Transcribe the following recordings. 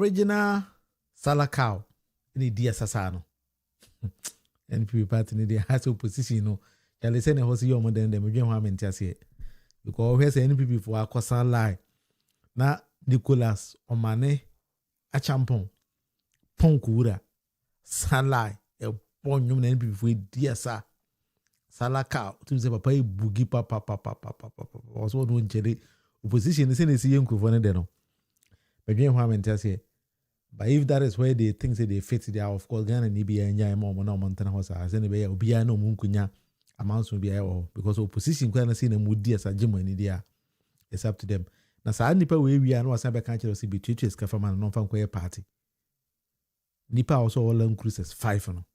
original Salakau in the dear Sassano. NPP party in the has opposition. No, ya listen a horse your modern them again. How many because here's NPP for our croissant lie. Na Nicholas Omane a champon Ponkura Salai a bon human NPP for dear Sa Salakau to say papa boogie papa was what one jelly opposition is in the young Kuvana deno. Again, how many but if that is where they think that they fit it out, of course, Ghana and Ibia and Yamo, no Montana House, as anyway, Obia no Munkunya amounts will be because opposition can see them with dear Agyemang in India. It's up to them. Now, Sa Nipa, we are no Cyber country or CB Churches, Kafaman, non fan party. Nipa also all learn cruises 5 no.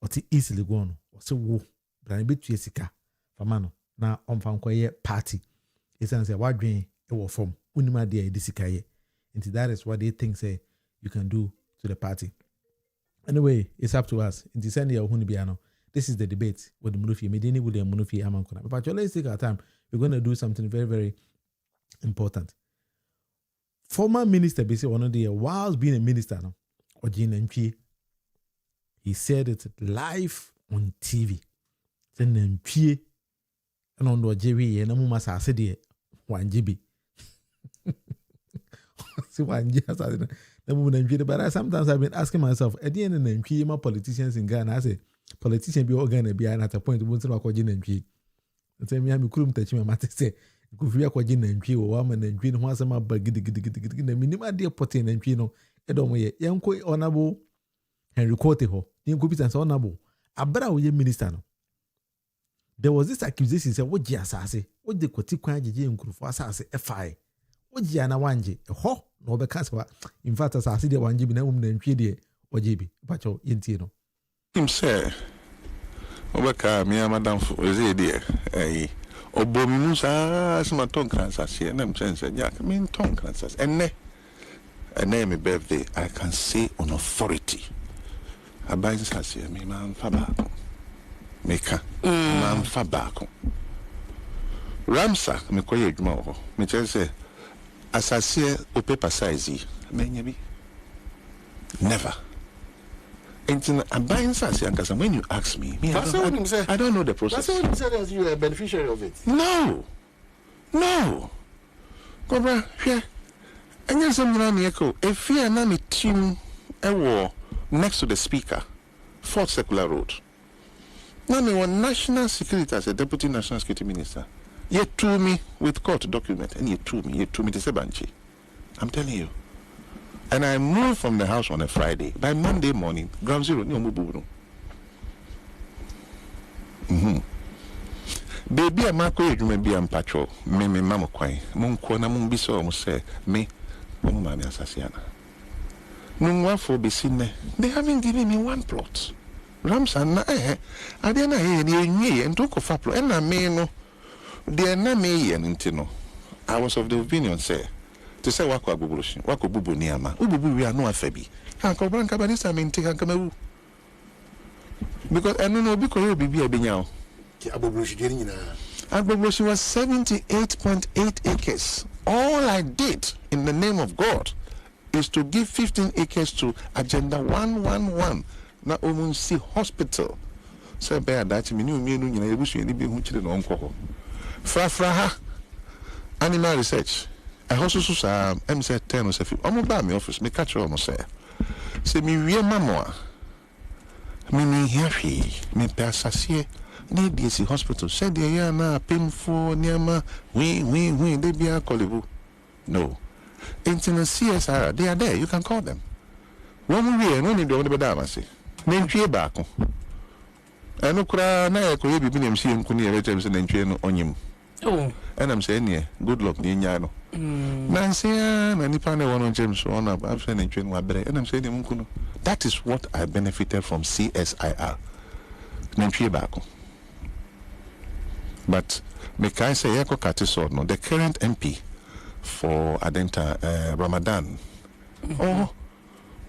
Or to easily go on, or so woo, but I bet Jessica, Famano, now on fan party. It's answer what dream it will form. Unima dear Disikaye. And that is what they think say you can do to the party. Anyway, it's up to us. In December, this is the debate with the Munufie. Medini with the Munufie Amankuna. But let's take our time. We're going to do something very, very important. Former minister, basically one of the whilst being a minister now, Ogyemang, he said it live on TV. Then MP and on the JV and Amuma Sasidi 1 GB. But sometimes I've been asking myself, at the end of the day, politicians in Ghana, I say, politicians be all Ghana be at a point to want to work with Ogyemang. And say, me, I'm couldn't touch my matter. Say, go for your Ogyemang, or woman and green once a month, but get the minimum dear potting and Pino, Edomwe, young quite honorable Henry Quartey, young copies and honorable. A better way minister. There was this accusation, said, what Gia Sassy, what the Quartey Kwakye for Sassy, F.I. Ogyana wanje ho no be kasa in fact as I see the wanje bi na mum na ntwe de ojebi pacho yenti no him say obeka me madam for ze de obomu sa asma ton kransas here na msense ja me ton kransas enne me birthday I can say on authority abai sase me man fa ba meka man fa ba ko ramsa me koye adwuma ho me say assassin au paper size never. And I'm buying sassy when you ask me, I don't know the process. That's what you said as you are a beneficiary of it. No. Cobra, here. And you're some around here. If you are not a team a war next to the speaker, 4th Circular Road. Now me one national security as a deputy national security minister. You told me with court document, and you told me to say Banchi. I'm telling you. And I moved from the house on a Friday. By Monday morning, ground zero, no mubu. Baby, I'm not going to be on patrol. Me, mamma, quay. Monquana Mumbiso, must say, me, Mamma Assassiana. No one for be seen there. They haven't given me one plot. Ramsan, I didn't hear any and took a faplo, and I may know. They are not me and Intino. I was of the opinion, say, to say Wako Bubushi, Wako Bubu Niama, Ubu, we are no affabi. Uncle Branca Banista mean take Uncle because I don't know because you'll be a binyao. Abubushi was 78.8 acres. All I did in the name of God is to give 15 acres to Agenda 111, na Omunsi Hospital. So, bear that me you wish you any be who children on Fra animal research. I also saw MC 10 or so. I'm about my office, me catch almost say me real mamma. Me here, me persasie. Need this hospital. Said the year na painful near we they be a callable. No. Internet CSR, they are there, you can call them. One way, no need to be down, I say. Name Chia back. I know cry na ko ye bibi nem see nkuni e retem se nantwe no onyim. Oh. And I'm saying yeah, good luck ni nya no. Na say na nipa na won James on up after nantwe no abere. And I'm saying dem nkuno. That is what I benefited from CSIR. Nantwe back. But me can say yako katisod no the current MP for Adenta Ramadan. Oh.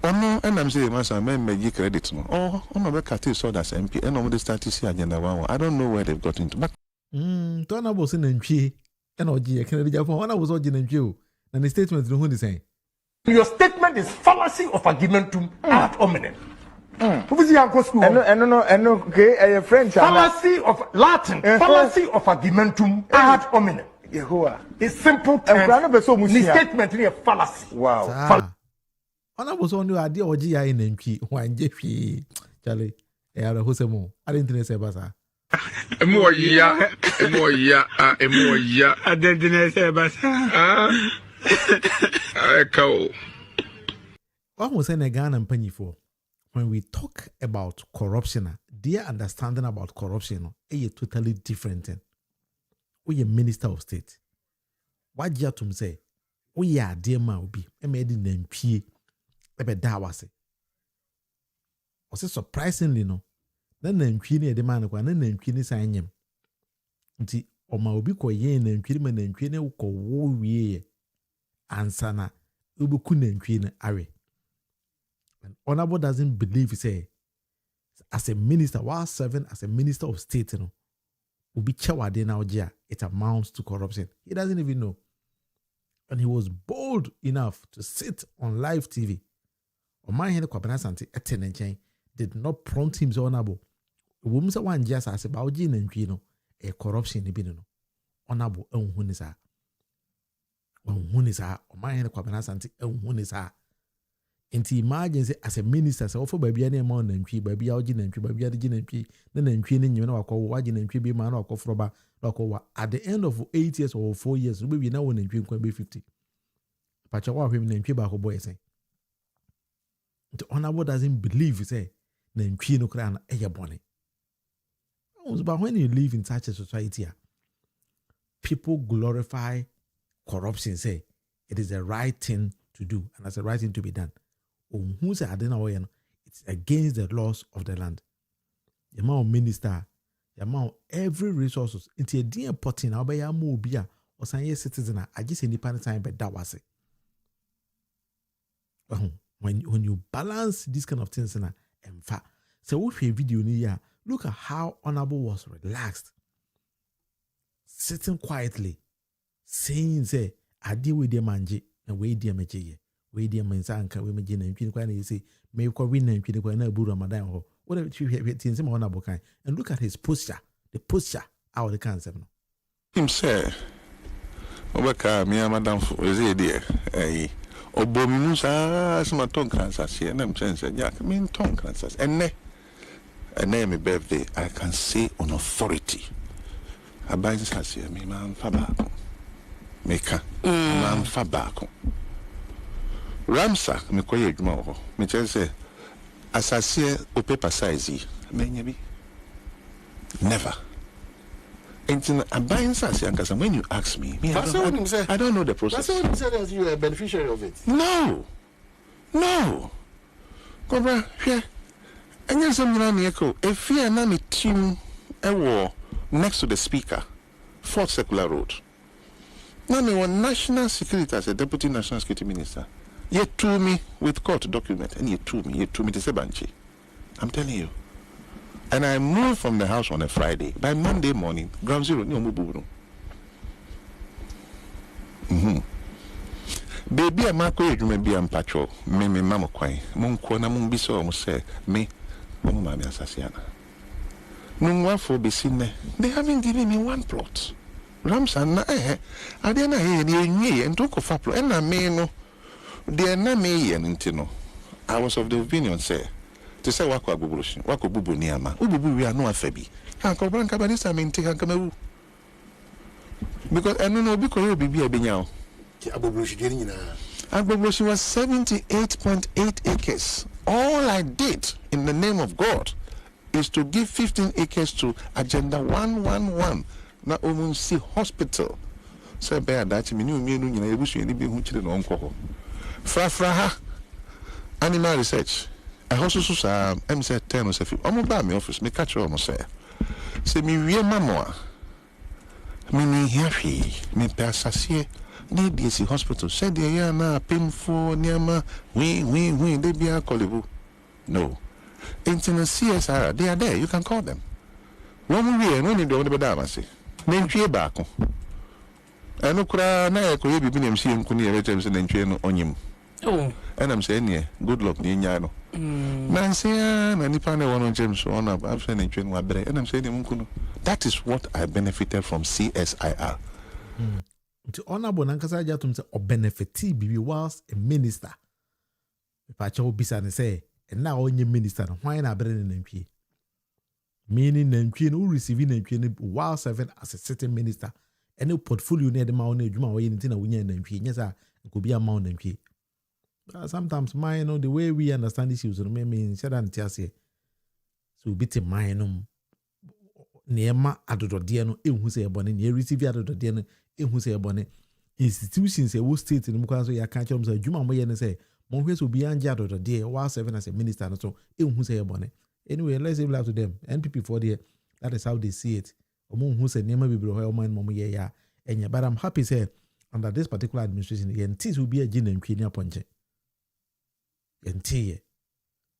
Oh no, and I'm saying, Master, me credit no. Oh, no, be Kati saw that MP, and no, they start to see Agenda 1. I don't know where they've got into. But Tona was in Nchi, and OG, I can read one. I was OG and you, and the statement to who is saying. Your statement is fallacy of argumentum ad hominem. Who is your school? Okay, French. Fallacy of Latin. Fallacy of argumentum ad hominem. It's simple terms. The statement is a fallacy. Wow. Honorable son, you are dear OGI in NP. One Jeffy, Charlie, Hosemo. I didn't say Basa. A more year. I didn't say Basa. I call. What was in a Ghana and Penny for? When we talk about corruption, their understanding about corruption is totally different. We are minister of state. What you to say? We are dear Maubi, a made in MP, a bedawase. Was it surprisingly no? Then the MP the man and then the MP sign him. Nti o Maubi ko yen and Queen and Queen ko wo ye ansana ubukun and Queen are. And Honorable doesn't believe, say, as a minister, while serving as a minister of state, you know, Ubi Chawade now, it amounts to corruption. He doesn't even know. And he was bold enough to sit on live TV. Hon Henry Quartey did not prompt him so honorable. The woman said one just as about Jin and Quino, a corruption in the honorable Hunisa. Hunisa, Hon Henry Quartey, Hunisa. Inti imagine say as a minister say ofo baby any amount nantwi baby a ogi nantwi baby a de nantwi na nantwi ne nyina wakọ waji nantwi be ma na wakọ froba wakọ at the end of 8 years or 4 years we na won nantwi nkwa be 50 pacha wa hwem nantwi ba ko boy say the honorable doesn't believe say nantwi no kra na eye bone. But when you live in such a society people glorify corruption, say it is the right thing to do and that's the right thing to be done. Who's it's against the laws of the land. The amount of minister, the amount every resources into a dear potting, I'll be a mobia or some citizen. I just independent time, but that was it. When you balance these kind of things, in fact, so if you video here, look at how Honorable was relaxed, sitting quietly, saying, say, I deal with the manje and wait dear meje. We dear Mansanka, we imagine and Queen say, may win and Queen Buru Madame ho. Whatever you have things in Honorable kind. And look at his posture, the posture out of the cancer. Him say, Obaka, me and Madame is a dear. Obominusa, some tongue cancers here, and I'm saying, Jack, mean tongue cancers. And name a birthday, I can say on authority. I buy this house here, me man Fabako. Meka, man Fabako. Ramsa, me koye Agyemang ho. Me say, asase o paper size, menye never. When you ask me, I don't know the process. That's what you said as you are a beneficiary of it. No. Cobra, here. And you're some Echo. If you are not a team, a war next to the speaker, 4th Circular Road. Now, me one national security as a deputy national security minister. You told me with court document, and you told me to say Banchi. I'm telling you. And I moved from the house on a Friday. By Monday morning, ground zero, no move. Baby, I'm not going to be on patrol. Me, mamma, quay. Monquana Mumbiso almost say, me, Mamma Assasiana. No one for be seen there. They haven't given me one plot. Ramsan, I didn't hear any and talk of Faplo, and I may know. They are not me and Intino. I was of the opinion, say, to say Waku Abubushi, Waku Bubu Niama, Ubu, we are no affabi. Uncle Branca, but this time in Tikamu. Because I don't know because you'll be a binyao. Abubushi was 78.8 acres. All I did in the name of God is to give 15 acres to Agenda 111, na Munufie Hospital. Say, bear that me, you wish you any be who children on Fra animal research. I also saw MC 10 or so. I'm about my office, me catch almost say. Say me real mama. Me happy, me passassier. Need DC hospital. Said they are now painful near we they be a callable. No. Internet CSR, they are there, you can call them. One way and only the other Badamasi. Name Chiebako. I know cry na ko yebi binim si nkuni e retem se nantwe no onyim Oh. And I'm saying, yeah, good luck, Ninyano. Nancy, and if I want to James on up, I've seen a train with and I'm saying, that is what I benefited from CSIR. To honorable Nankasa Jatum say, or benefit be whilst a minister. If I chose Bissan say, and now only minister, why not bring an MP? Meaning, MP who receiving MP while serving as a certain minister, and no portfolio near the mountain, you might anything a winner and MP. Yes, it could be a mountain MP. Sometimes, mine, the way we understand issues, mean, said and Tiasse. So, bit a mine, near ma adododiano, who say a bonnet, near receive adododiano, who say a bonnet. Institutions a state in Mukaso, ya can't say, Juma Moyen and say, Monquest will be anjado the day while serving as a minister, and so, who say a bonnet. Anyway, let's leave it to them. NPP for the that is how they see it. Among who said, never be bro, man, Momuya, and yeah, but I'm happy, say, under this particular administration, the NTs will be a gin and queen ponche. NT,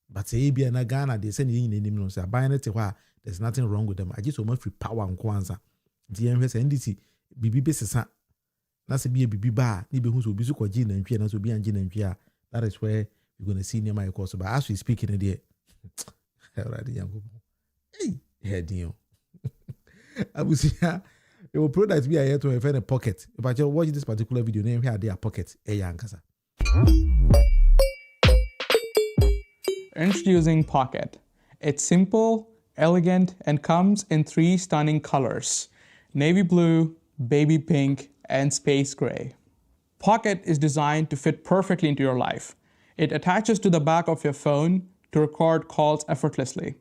but say, be an Ghana, they send you in the say, buying it why there's nothing wrong with them. I just want free power and Kwanzaa. The MS NDC, BB Bessa, that's a BB bar, Nibi who will be so called gin and queen, will be an gin and queen. That is where you're going to see near my course. But as we speak in a day, hey, dear. I will see her. It will product be here to find a pocket. If I just watch this particular video, name here, their pocket. Introducing Pocket. It's simple, elegant, and comes in 3 stunning colors: navy blue, baby pink, and space gray. Pocket is designed to fit perfectly into your life. It attaches to the back of your phone to record calls effortlessly,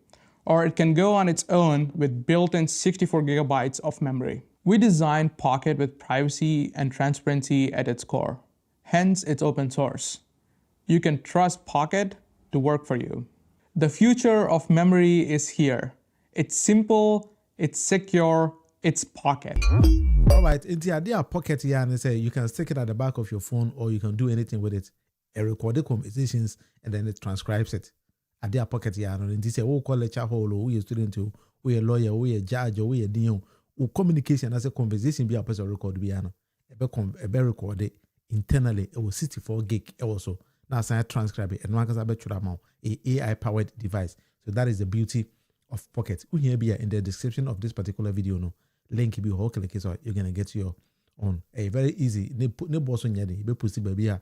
or it can go on its own with built-in 64 gigabytes of memory. We designed Pocket with privacy and transparency at its core. Hence, it's open source. You can trust Pocket to work for you. The future of memory is here. It's simple, it's secure, it's Pocket. All right, it's the idea of Pocket here, and say you can stick it at the back of your phone, or you can do anything with it. It records conversations and then it transcribes it. Idea Pocket here, and this say, oh, call lecture hall, or we a student, or we a lawyer, or we a judge, or we a dean, or communication as a conversation be a person record piano. A be recorded internally. It was 64 gig also. Now I transcribe it and one can bet a AI powered device. So that is the beauty of Pocket. We here be in the description of this particular video. No link be all click so you're gonna get your own. A very easy. Ne boss on yadi. Be posted baby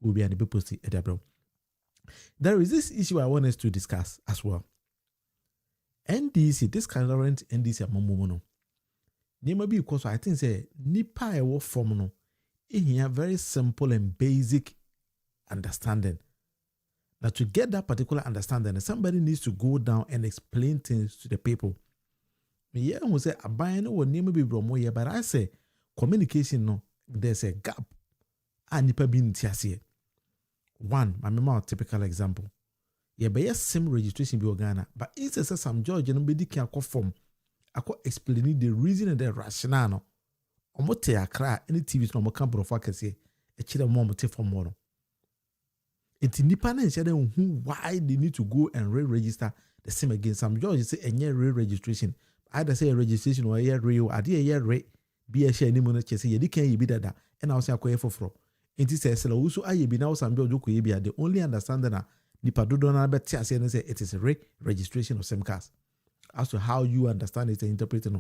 will be and be posted at bro. There is this issue I want us to discuss as well. NDC, this current NDC amomono. Name be because I think say nipa ewo from no. In here very simple and basic understanding. Now to get that particular understanding, somebody needs to go down and explain things to the people. Me who say abayano will name be bromo here, but I say communication no, there's a gap. And nipa bin tiasie. One, my memo typical example. Yeah, but yes, same registration be Ghana, but instead of some George and nobody can form. I could explain the reason and the rationale. No, omote akra any TV no mo camp of say a chile more motive for more. It's independent who why they need to go and re-register the same again. Some judges say a year re-registration. Either say a registration or a year re or a year re be a share any money say you can't be that and I was a quay for. It says also I be now some judge who be the only understanding that nipa do not bet say it is a re-registration of same cars. As to how you understand it and interpret it,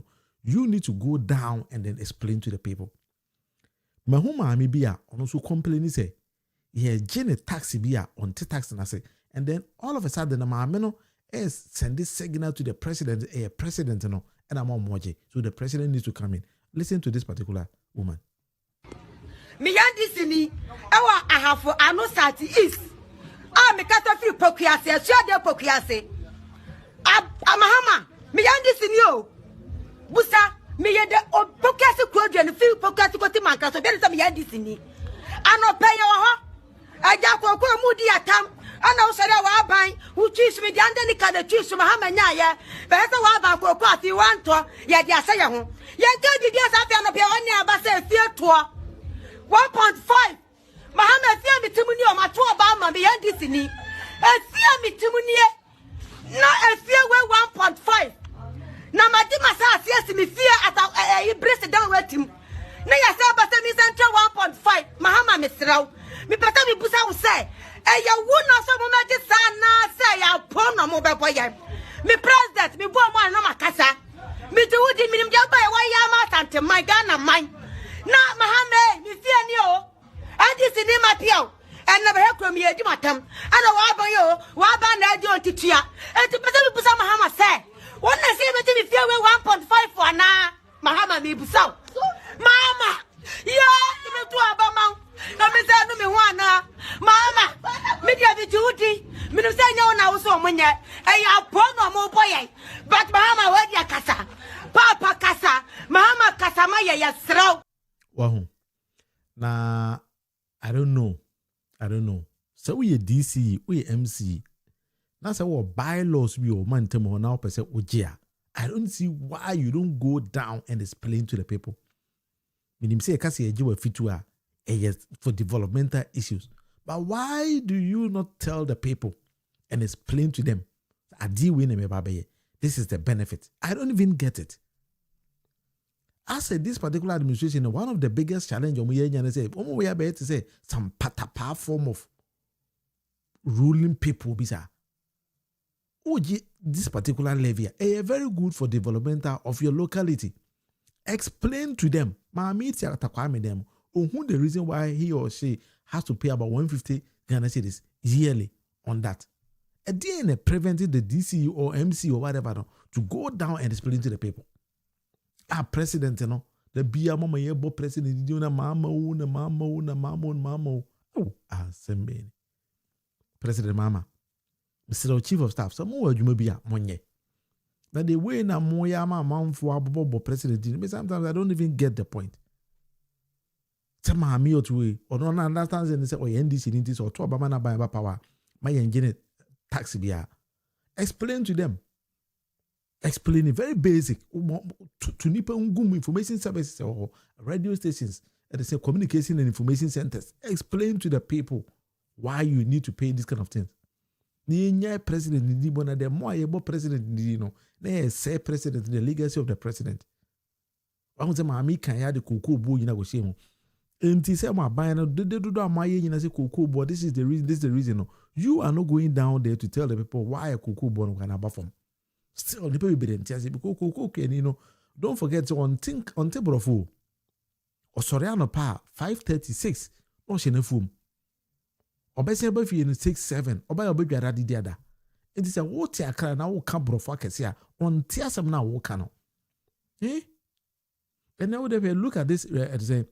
you need to go down and then explain to the people. Mahuma amibia also complain say yeah, Jenny taxi beer on tax and I say, and then all of a sudden the mameno is send this signal to the president, a president, and I'm on moji. So the president needs to come in. Listen to this particular woman. Me yandisini, I have for Anosati is. I'm a cataphy pokiase, share their pokiase. Amahama, me yandisini yo. Busa, me yet the pokiase quadrant and few pokiase manka, so there is some yandisini. I no pay your I just go moody at time. I know said I buy who choose me the under the choose from Hamanya. But that's why I go coffee one tour. Yet, yes, I am. Yet, did yes, I found a pioneer, but say fear tour 1.5. Mahama fear me to me on my tour about my behind this in me. And fear me to me. Not a fear 1.5. Now, my dear, yes, me fear at a breast down with him. Nay, I said, but me central 1.5. Mahama, Mr. Me pata me busa wo say. E ya wu na so mo meji sana say ya pon no mo be boye. Me president me bo mo na makasa. Me do di minim ja ba wa ya ma tante my Ghana man. Na mahame me fie ni o. Adi sini ma piao. And never heard from you, Matam. And a waba yo, waba na do titia. And to put up some Mahama say. One I say, but if you 1.5 for now, Mahama me busau. Mama, yeah, you do a bamau. No, Miss Anumi Wana. Mama, media the duty. Minister, no, now so many. And you are poor no more boy. But Mahama, what ya casa? Papa casa, Mahama Casamaya, ya throw. Wahoo. Now, I don't know. So we a DC, we MC. That's our bylaws we or man temo now per se ojia. I don't see why you don't go down and explain to the people. Minim say kasi ejiwa fitua for developmental issues. But why do you not tell the people and explain to them? This is the benefit. I don't even get it. I said this particular administration, one of the biggest challenges we have to say some patapa form of ruling people. This particular levy is very good for development of your locality. Explain to them, them, who the reason why he or she has to pay about 150 Ghana cedis yearly on that. And then preventing the DC or MC or whatever to go down and explain to the people. President, the Bia Mama Yebo president, you know, Mama. Oh, Sembe. President Mama. Mr. Chief of Staff, some more you may be a money. That the way na moyama mount for Bobo president, sometimes I don't even get the point. Some are me or two, or don't understand and say, oh, NDC or two Obama by power, my engine taxi beer. Explain to them. Explain it very basic to Nipa Ngum information services or radio stations and the same communication and information centers. Explain to the people why you need to pay this kind of things. Ni president ni bona de mo ayebo president ni no na say president the legacy of the president. Wan say maami kan ya de kokoo bo nyina go shemu. Enti say ma ban na de do amaye nyina say kokoo bo, this is the reason no. You are not going down there to tell the people why a kokoo bo no can abafom. Still, the people be because don't forget on table of or Soriano pa 536 no she fum. Obese ba fi 67 oba oba dwara di ada. It is a what ya kra na wo ka brofo akese on tiasem na wo ka no. And now they look at this say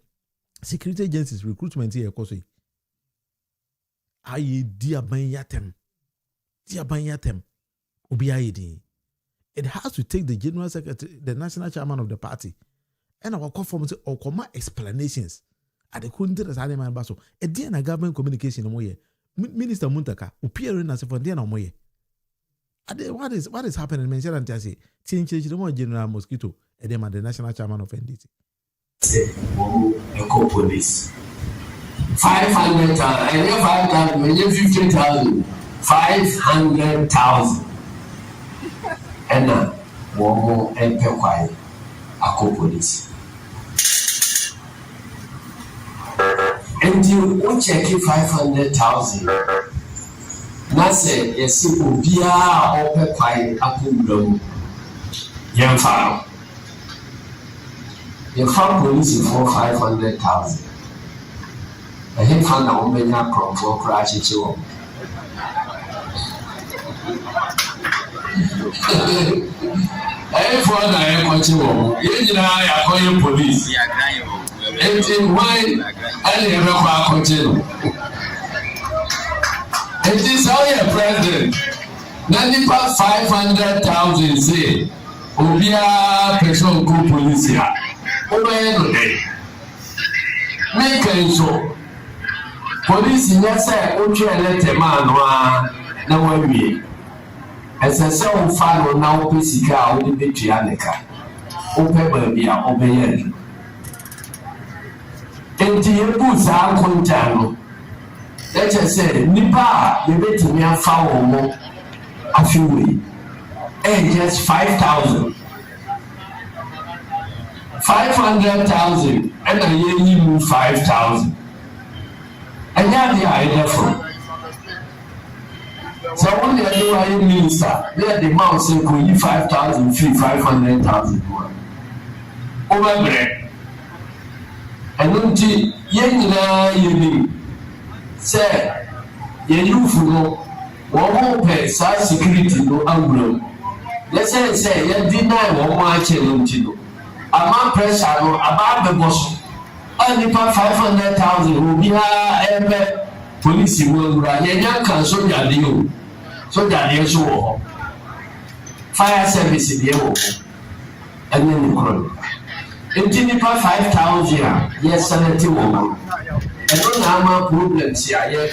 security agencies recruitment here koso. Aye dia ban yatem. Obi aye. It has to take the general secretary, the national chairman of the party, and our conformity or common explanations. At the country as Agyemang baso. A DNA government communication moye. Minister Muntaka, appearing as a for DNA moye. What is happening? Mention and say, change the more general mosquito, and then the national chairman of NDC. Eco police 500,000, and 5,000, 50,000, 500,000. And Womo and Pekwai are police. And you won't check 500,000. Nase, yes, you will be a Pekwai Apple young farm. You found police for 500,000. I think found a woman for crash it you. I found I continue. I call you police. And why I never continue. And this how your president 500,000 say Obia person go police here. Make it so. Police yes say let man na we. As a cell follow now Pisica will be Trianica. Open be a obeying. And the boots are contano. Let us say, Nipa, the bet me a foul more a few weeks. And just 5,000. 500,000 and I yearly move 5,000. And now they are different. So when they do a minister, they are the mouse say go you 5,000 fee 500,000 over bread. And don't you need say you know one pay security no anglo. Let's say you deny one more challenge. Amount pressure no about the boss. Only 500,000 will be a police will run. You can soldier deal. Soldier deal so fire service in the and then the crowd. Until 5,000, yes, 70 woman. I don't have problems here. I have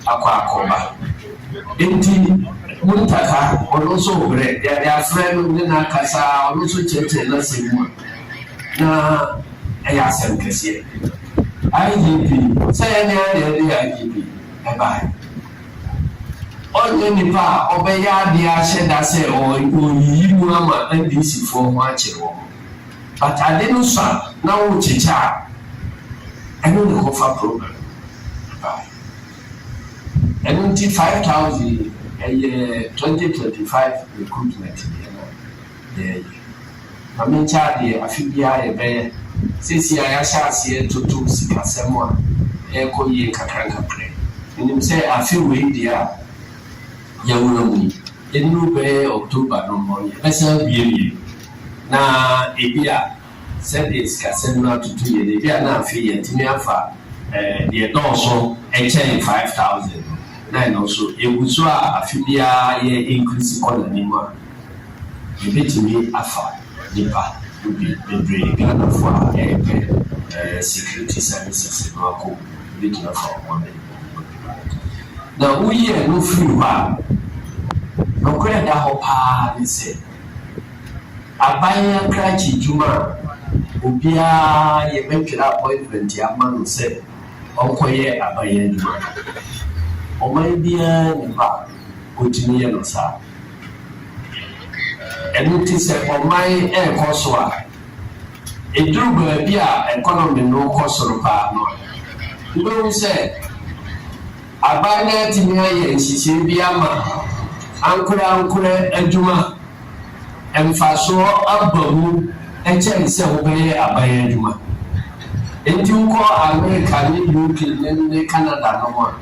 Kwaku. Until Muntaka, also bread. They are friends in Akasa, also chatting same. Now, I ask them to say, IGP, say any IGP, bye. Only Nipa, Obeya, the Ashen, say, or you are and DC for watching. But I didn't say, now, Chicha, I know the offer program. And until 5,000 a year, 2025 recruitment. I mean, Charlie, a few years, since I shall see to two Sikasemo, Echo Ye Kakanka play. And you say, I feel way there, young in Nube, October, no more. Let's be now, Ibia said it's Casema to 2 years. Ibia now fee and Timiafa, the also HA 5,000. Then also, it was a few years increase economy. You bet me a far, Nipa. Would be bringing Ghana for security services in Kwaku, little of our money. Now, we are no free one. No credit that they say. A buyer cratchy Juma, Ubia, you make an appointment, Manu said, Uncle, a buyer Juma. Oh, my dear Nipa, good to me, and sir. And it is for my air course. It drew baby economy no cost of power. You know, say, I buy that in here and she say, Biama, Uncle, and Juma, and Faso, Abu, and Chen say, obey a buyer Juma. And you call American, UK, and Canada no more.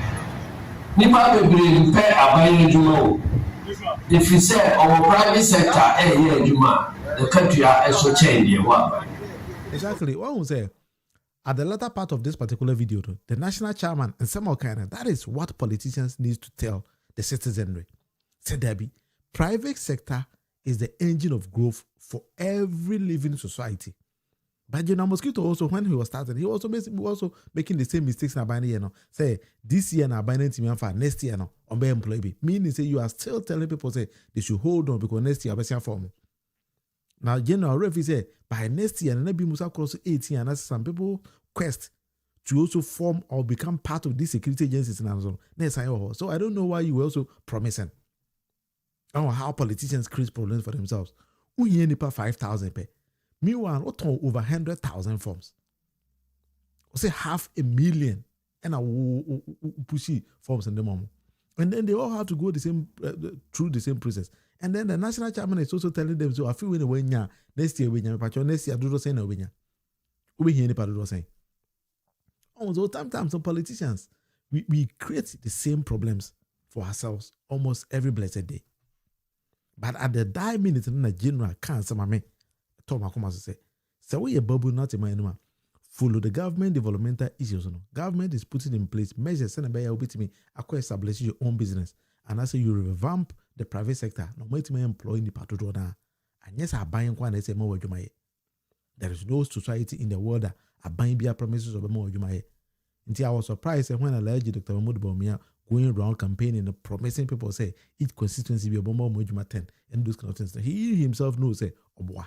Nipa will bring pay a buyer Juma. If you say our private sector, Juma, the country are also changing. Exactly. What was say at the latter part of this particular video, the national chairman and some kind of that is what politicians need to tell the citizenry. Said Debbie, private sector is the engine of growth for every living society. But Mosquito also, when he was starting, he also making the same mistakes in Abani, say this year na Abani team for next year no on be employee. Meaning say you are still telling people say they should hold on because next year Abesi form. Now General Refi say by next year and be Musa cross 18 and as some people quest to also form or become part of these security agencies and so. So I don't know why you were also promising. I don't know how politicians create problems for themselves. Who here nipa 5,000 pay. Meanwhile, what over 100,000 forms? We say 500,000 and I pushy forms in the moment. And then they all have to go the same through the same process. And then the national chairman is also telling them, so I feel when we next year, next year, do the same when we hear anybody saying. So sometimes some politicians, we create the same problems for ourselves almost every blessed day. But at the die minute, in a general can't say, so we a bubble not in my name. Follow the government developmental issues. Government is putting in place measures send by me establish your own business. And I say you revamp the private sector. No matter me employing the part of and yes, I buying one and say more jumaye. There is no society in the world that are buying beer promises of more jumaye. Until I was surprised when I heard Dr. Mahmoud Bawumia going around campaigning and promising people say each constituency be a bomb more juma 10 and those kind of things. He himself knows say boy.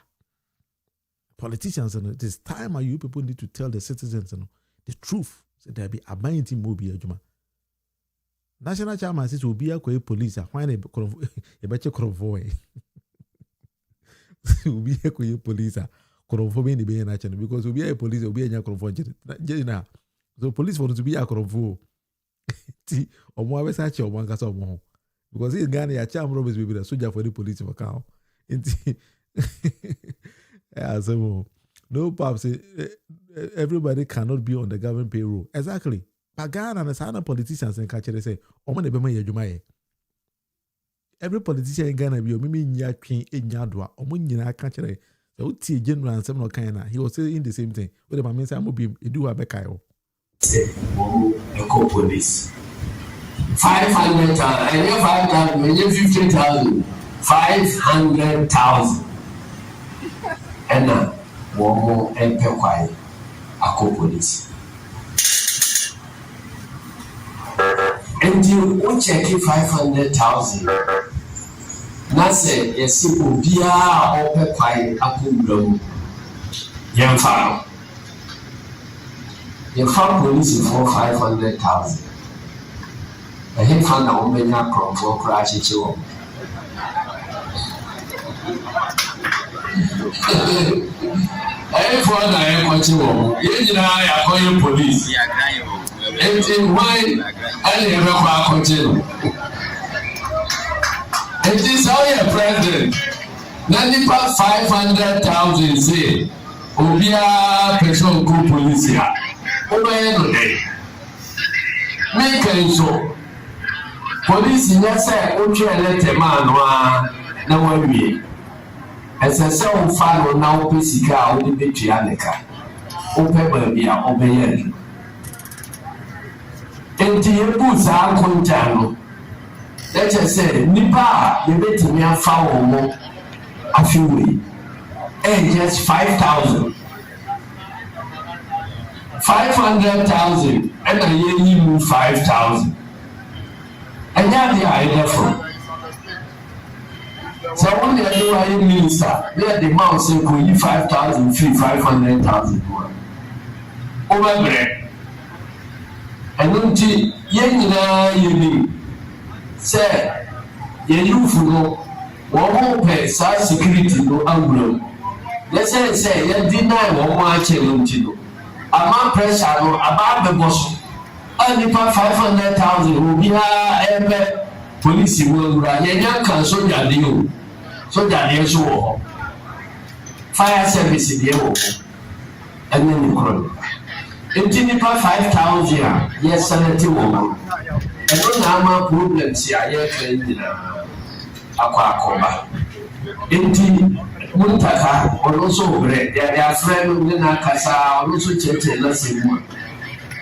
Politicians, this time you people need to tell the citizens the truth. So there be a buying team will be a juma. National chairman says will be a police. Why a better convoy? Will be a police. Convoy in the national because will be a police will be a convoy. So police want to be a convo. Ti omo abesache omo ankasa omo. Because in Ghana ya charm robbers be the soldier for the police for cow. Yeah, so no pops. Everybody cannot be on the government payroll. Exactly. But Ghana and some politicians and catch they say, "Omo ne be man yedwuma." Every politician in Ghana be mimi nya twin enyadwa. Omo nyina catch they. So uti general and some no kind. He was saying the same thing. What the man say am be do abekayo. Say, eco police. 500,000. I need 5,000. I need 50,000. 500,000. And now, one more empire. Eco police. And you check 500,000. Now say, yes, you will be a open quiet. Eco young farm. The farm police for 500,000. I hate found a woman for crash it. I found I call you police. And why I never continue. And this how your president 500,000 say, Obia person go police here. Make it so. Police in that side, okay, let a man no one. As a sound follow now, Pessica, only Betrianica. Open baby, obey. And the boots are contano. Let us say, Nipa, the better me a foul more a few weeks. And just 5,000. 500,000 and I hear you 5,000. And now they are therefore. So when they do a minister, they are the mouse say could you 5,000 free 500,000 more. Over bread. And then you say you follow one pay security no anglo. Let's say you deny one more challenge. Amount pressure no about the boss. Only 500,000 will be a police will run. Young can soldier deal. Soldier deal so fire service deal. And then you call. It's 5,000. Yes, Senator woman. And don't have problems here. Yes, Kwaku. Indeed. Muntaka also bread. They are friend in a casa, also check lesson one.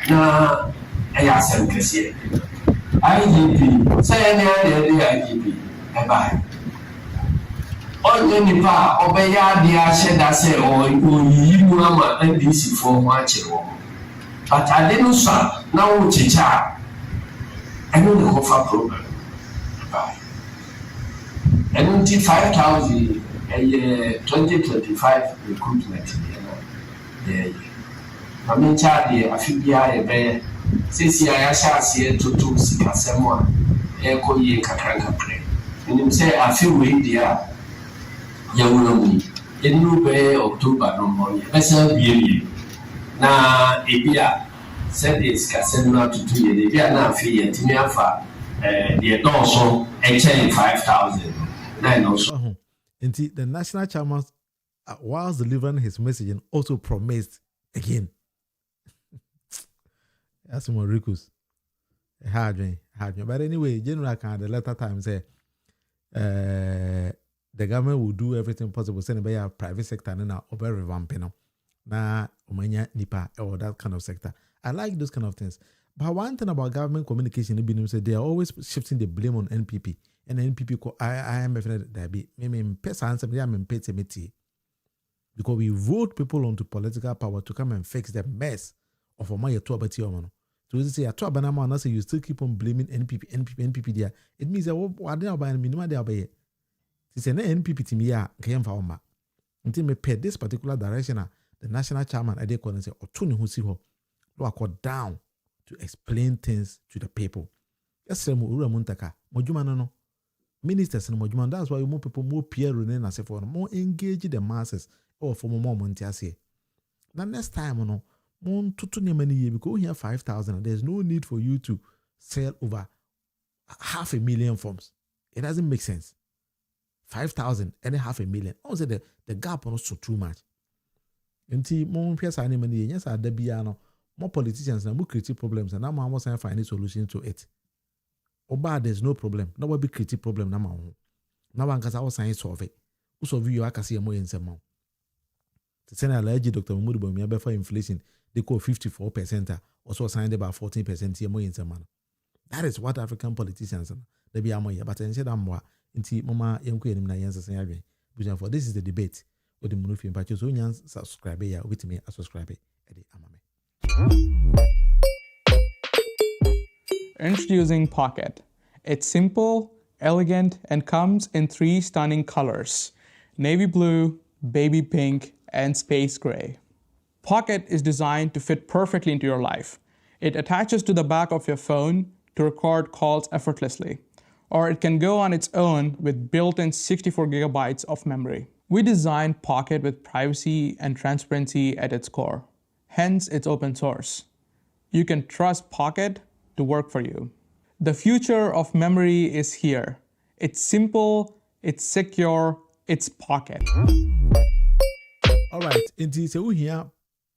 Na Ayasam Cassia. IGP, say any IGP, a buy. On any part, obey the Ashen, I say, or you Mama and DC for watching. But I didn't say, now chicha. I know the offer program. Buy. And 5,000. 2025 recruitment there. I mean, Charlie, a few years, since I shall to Sika Samoa, Echo Ye Kakanka play. And him say a few weeks there, young in Nube, October, no more. Let's have you. Now, Ibia said this Cassandra to 2 years, Ibia now fee and Timiafa, the also 5,000. Nine also. Indeed, the national chairman, whilst delivering his message, also promised again. That's more recus. Hard dream. But anyway, General can the latter time say, the government will do everything possible. Send by a private sector now over revamping na umanya nipa or that kind of sector. I like those kind of things. But one thing about government communication, they are always shifting the blame on NPP. And NPP call IMF that be maybe because we vote people onto political power to come and fix the mess of my two. So you say a two banana and say you still keep on blaming NPP there. It means that what they are buying minimum they are buying. It's an NPP team here came for Oma. Until me pay this particular direction, the national chairman I did call and say or Tony who see ho down to explain things to the people. Yes, Muntaka, Mojuma no. Ministers and Mojuma, that's why more people more peer remain as for more engage the masses or for more money. Now next time, Mon tutu ne many year because here 5,000. There's no need for you to sell over 500,000 forms. It doesn't make sense. 5,000 and 500,000. Also the gap on so too much. Until mon piasa ne many years are the biano. More politicians now create problems and now I must find a solution to it. Oba, there's no problem. No will be create problem now. Now one can say solve it. Who solve you? I can see a more in some amount. To send a allergy Dr. Munufie for inflation, they call 54%. Also signed about 14% here more in some manner. That is what African politicians they be amoya. But I said I'm more into Mama Yanku and Nayansa saying, for this is the debate with the Munufie. But you so subscribe here with me. I subscribe Eddie Amame. Introducing Pocket. It's simple, elegant, and comes in 3 stunning colors: navy blue, baby pink, and space gray. Pocket is designed to fit perfectly into your life. It attaches to the back of your phone to record calls effortlessly, or it can go on its own with built-in 64 gigabytes of memory. We designed Pocket with privacy and transparency at its core. Hence, it's open source. You can trust Pocket to work for you. The future of memory is here. It's simple, it's secure, it's Pocket. All right, indeed, so we hear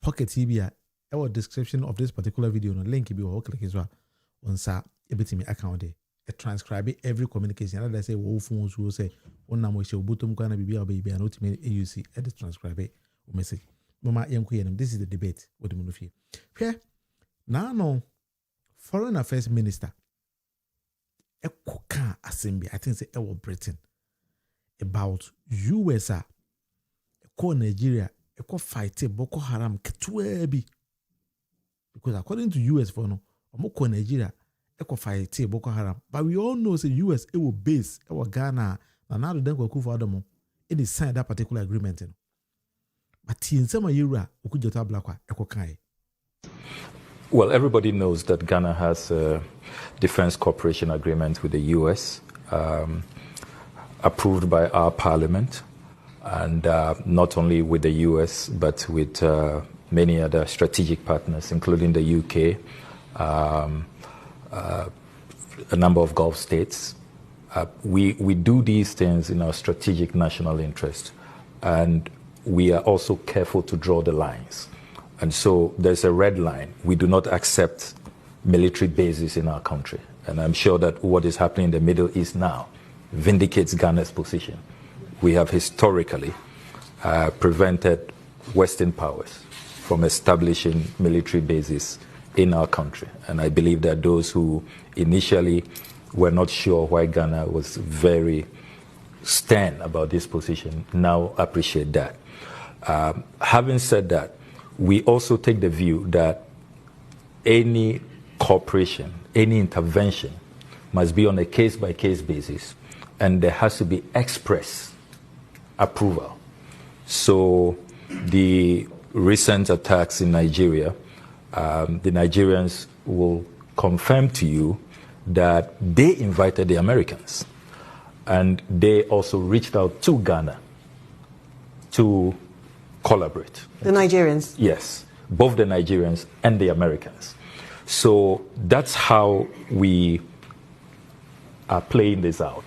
Pocket TV. Our description of this particular video, no link be or click as well. On sa ebitimi account there. A transcribe every communication. And I say, wo phones will say, one namo show bottom kana bibi or baby and ultimate AUC at the transcribe or message. Mama Yanku, this is the debate with the Munufie. Here, now, no foreign affairs minister, a coca assembly, I think, say, our Britain about USA, a Nigeria, a fight Boko Haram, Ketwebi. Because according to US for no, Omoko Nigeria, a fight Boko Haram. But we all know, say, US, it will base, our Ghana, and now the Denko for Adamo, it is signed that particular agreement. But in some year, Ukujota Blakwa, Ekokai. Well, everybody knows that Ghana has a defense cooperation agreement with the US, approved by our parliament, and not only with the US, but with many other strategic partners, including the UK, a number of Gulf states. We do these things in our strategic national interest, and we are also careful to draw the lines. And so there's a red line. We do not accept military bases in our country. And I'm sure that what is happening in the Middle East now vindicates Ghana's position. We have historically prevented Western powers from establishing military bases in our country. And I believe that those who initially were not sure why Ghana was very stern about this position now appreciate that. Having said that, we also take the view that any cooperation, any intervention must be on a case-by-case basis, and there has to be express approval. So the recent attacks in Nigeria, the Nigerians will confirm to you that they invited the Americans, and they also reached out to Ghana to collaborate. The Nigerians? Yes, both the Nigerians and the Americans. So that's how we are playing this out.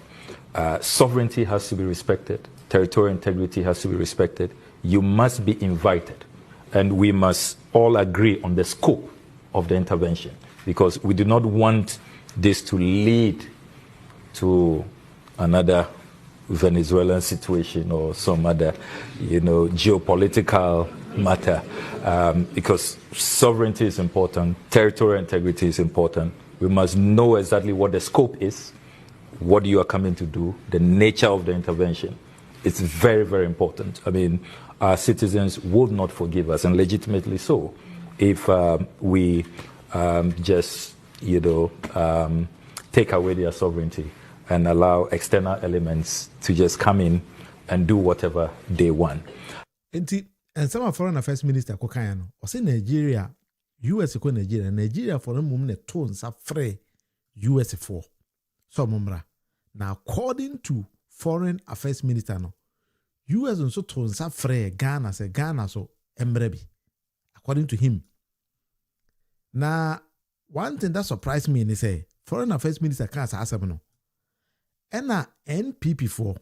Sovereignty has to be respected. Territorial integrity has to be respected. You must be invited. And we must all agree on the scope of the intervention, because we do not want this to lead to another Venezuelan situation or some other, geopolitical matter, because sovereignty is important, territorial integrity is important. We must know exactly what the scope is, what you are coming to do, the nature of the intervention. It's very, very important. I mean, our citizens would not forgive us, and legitimately so, if we just, take away their sovereignty and allow external elements to just come in and do whatever they want. And some foreign affairs minister Kokayano, or say Nigeria, US Nigeria foreign woman tones are free US for. So mumra. Now according to foreign affairs minister no, US also tones are free Ghana so Embrebi. According to him, Now, one thing that surprised me is say Foreign Affairs Minister can't say no. And na NPP for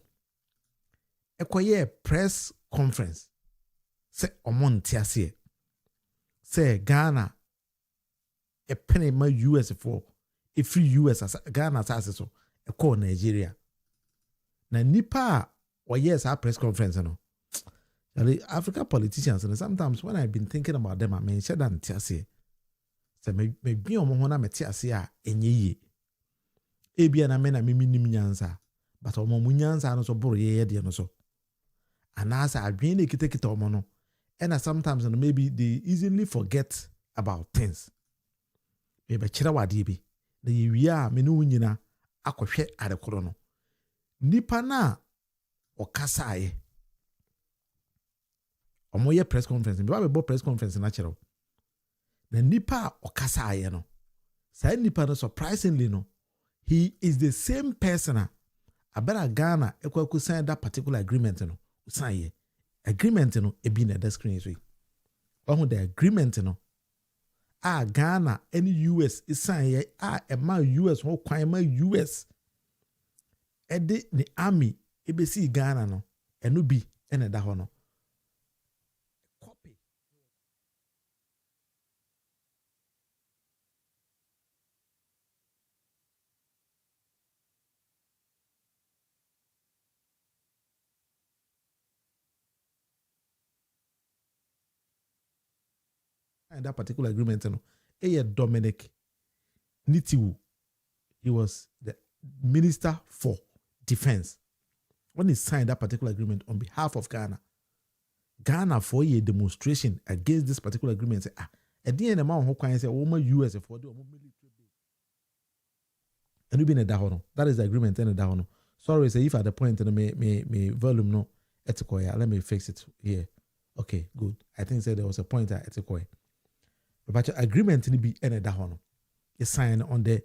a press conference say omontiasie say Ghana a penny my US for a free US as Ghana as so a call Nigeria. Na nipa or yes our press conference no. African politicians and sometimes when I've been thinking about them I mean said and tiasie. Say maybe omo na metiasie a enye ye. Ebi na me na me nim nyansa but omo mu nyansa no so boro ye de no so anasa adwen na kitekita omo no and sometimes maybe they easily forget about things e be kira wade bi na yewia me no nyina akohwe adekoro no nipa na okasaye omo ye press conference bi ba be press conference na kira na nipa okasaye no say nipa no surprisingly no he is the same person. Abera Ghana ekwaku sign that particular agreement no. Sign agreement no e be na the screen so. Ohu the agreement no. Ghana any US is sign ma US ho kwan ma US. Ede ni army e be see Ghana no. Eno bi ene da ho no. And that particular agreement, Dominic Nitiwu, he was the Minister for Defense. When he signed that particular agreement on behalf of Ghana, Ghana for a demonstration against this particular agreement, say, at the end of the month, who say, US for the military base. And we been a dahono. That is the agreement and a dahono. Sorry, say if at the point me volume no etikoya. Let me fix it here. Okay, good. I think there was a point at etikoya. But the agreement to be ended down. It's signed on the